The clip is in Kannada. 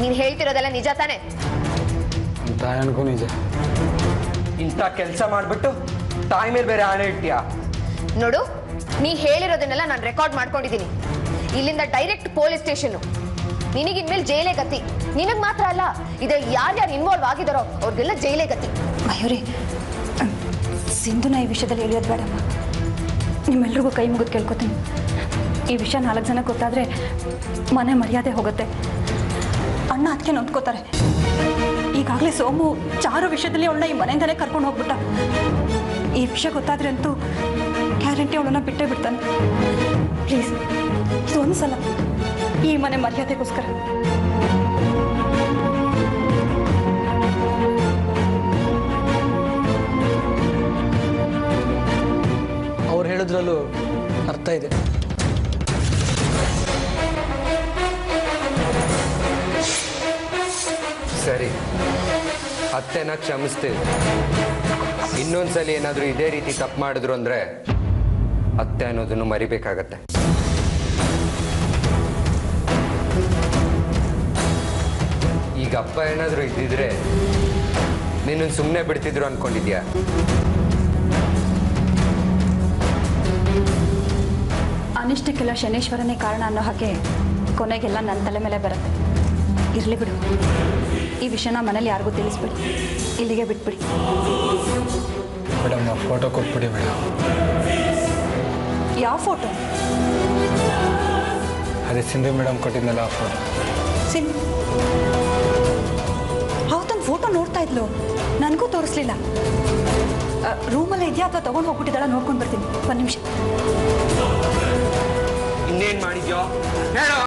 ನೀನ್ ಹೇಳ್ತಿರೋದೆಲ್ಲ ನಿಜ ತಾನೆ? ಅನ್ಕೋ ನಿಜ. ಇಂಥ ಕೆಲಸ ಮಾಡ್ಬಿಟ್ಟು ತಾಯಿ ಮೇಲೆ ಬೇರೆ ಆಣೆ ಇಟ್ಟಿಯಾ? ನೋಡು, ನೀ ಹೇಳಿರೋದನ್ನೆಲ್ಲ ನಾನು ರೆಕಾರ್ಡ್ ಮಾಡ್ಕೊಂಡಿದ್ದೀನಿ. ಇಲ್ಲಿಂದ ಡೈರೆಕ್ಟ್ ಪೊಲೀಸ್ ಸ್ಟೇಷನ್. ನಿನಗಿನ್ಮೇಲೆ ಜೈಲೇ ಗತಿ. ನಿನಗ್ ಮಾತ್ರ ಅಲ್ಲ, ಇದ್ರಲ್ಲಿ ಯಾರ್ಯಾರು ಇನ್ವಾಲ್ವ್ ಆಗಿದಾರೋ ಅವ್ರಿಗೆಲ್ಲ ಜೈಲೇ ಗತಿ. ಮಯೂರಿ, ಸಿಂಧುನ ಈ ವಿಷಯದಲ್ಲಿ ಎಳಿಯೋದು ಬೇಡಮ್ಮ. ನಿಮ್ಮೆಲ್ರಿಗೂ ಕೈ ಮುಗಿದು ಕೇಳ್ಕೊತೀನಿ. ಈ ವಿಷಯ 4 ಜನ ಗೊತ್ತಾದರೆ ಮನೆ ಮರ್ಯಾದೆ ಹೋಗುತ್ತೆ. ಅಣ್ಣ ಅದಕ್ಕೆ ನೊಂದ್ಕೋತಾರೆ. ಈಗಾಗಲೇ ಸೋಮು ಚಾರು ವಿಷಯದಲ್ಲಿ ಅವಳನ್ನ ಈ ಮನೆಯಿಂದಲೇ ಕರ್ಕೊಂಡು ಹೋಗ್ಬಿಟ್ಟ. ಈ ವಿಷಯ ಗೊತ್ತಾದ್ರೆ ಅಂತೂ ಗ್ಯಾರಂಟಿ ಅವಳನ್ನ ಬಿಟ್ಟೇ ಬಿಡ್ತಾನೆ. ಪ್ಲೀಸ್, ಇದು ಒಂದು ಸಲ ಈ ಮನೆ ಮರ್ಯಾದೆಗೋಸ್ಕರ. ಅವ್ರು ಹೇಳಿದ್ರಲ್ಲೂ ಅರ್ಥ ಇದೆ. ಸರಿ, ಅತ್ತೆನ ಕ್ಷಮಿಸ್ತೀವಿ. ಇನ್ನೊಂದ್ಸಲಿ ಏನಾದರೂ ಇದೇ ರೀತಿ ತಪ್ಪು ಮಾಡಿದ್ರು ಅಂದ್ರೆ ಅತ್ತೆ ಅನ್ನೋದನ್ನು ಮರಿಬೇಕಾಗತ್ತೆ. ಈಗ ಅಪ್ಪ ಏನಾದರೂ ಇದ್ದಿದ್ರೆ ನಿನ್ನನ್ನು ಸುಮ್ಮನೆ ಬಿಡ್ತಿದ್ರು ಅನ್ಕೊಂಡಿದ್ಯಾ? ಅನಿಷ್ಟಕ್ಕೆಲ್ಲ ಶನೇಶ್ವರನೇ ಕಾರಣ ಅನ್ನೋ ಹಾಗೆ ಕೊನೆಗೆಲ್ಲ ನನ್ನ ತಲೆ ಮೇಲೆ ಬರುತ್ತೆ. ಇರಲಿ ಬಿಡು, ಈ ವಿಷಯನ ಮನೇಲಿ ಯಾರಿಗೂ ತಿಳಿಸ್ಬಿಡಿ. ಇಲ್ಲಿಗೆ ಬಿಟ್ಬಿಡಿ. ಮೇಡಮ್, ಆ ಫೋಟೋ ಕೊಟ್ಬಿಡಿ ಮೇಡಮ್. ಯಾವ ಫೋಟೋ? ಅದೇ ಸಿಂಧು ಮೇಡಮ್ ಕೊಟ್ಟಿದ್ನಲ್ಲ ಆ ಫೋಟೋ. ಅವತ್ತೊಂದು ಫೋಟೋ ನೋಡ್ತಾ ಇದ್ಲು, ನನಗೂ ತೋರಿಸ್ಲಿಲ್ಲ. ರೂಮಲ್ಲೇ ಇದೆಯಾ ಅಥವಾ ತೊಗೊಂಡು ಹೋಗ್ಬಿಟ್ಟಿದ್ದಾಳ? ನೋಡ್ಕೊಂಡು ಬರ್ತೀನಿ, 1 ನಿಮಿಷ. ಇನ್ನೇನು ಮಾಡಿದ್ಯೋ ಹೇಳೋ.